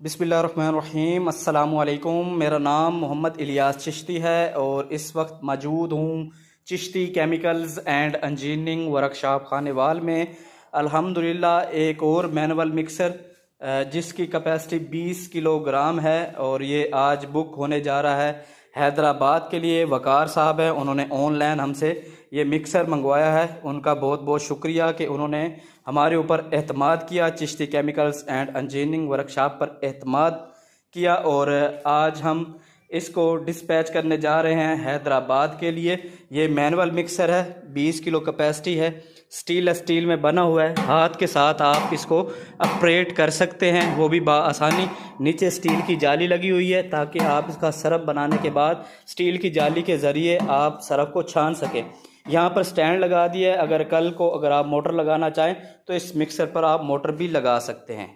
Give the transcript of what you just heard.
बिस्मिल्लाहिर्रहमानिर्रहीम। अस्सलामुअलैकुम। मेरा नाम मोहम्मद इलियास चिश्ती है और इस वक्त मौजूद हूँ Chishti chemicals and engineering workshop Khanewal में। अल्हम्दुलिल्लाह एक और मैनुअल मिक्सर जिसकी कैपेसिटी 20 किलोग्राम है और ये आज बुक होने जा रहा है हैदराबाद के लिए। वकार साहब है, उन्होंने ऑनलाइन हमसे ये मिक्सर मंगवाया है। उनका बहुत बहुत शुक्रिया कि उन्होंने हमारे ऊपर एतमाद किया, Chishti chemicals and engineering workshop पर एतमाद किया और आज हम इसको डिस्पैच करने जा रहे हैं हैदराबाद के लिए। ये मैनुअल मिक्सर है, 20 किलो कैपेसिटी है, स्टील में बना हुआ है। हाथ के साथ आप इसको ऑपरेट कर सकते हैं, वो भी आसानी। नीचे स्टील की जाली लगी हुई है ताकि आप इसका सरफ बनाने के बाद स्टील की जाली के ज़रिए आप सरफ को छान सकें। यहाँ पर स्टैंड लगा दिया है, अगर कल को अगर आप मोटर लगाना चाहें तो इस मिक्सर पर आप मोटर भी लगा सकते हैं।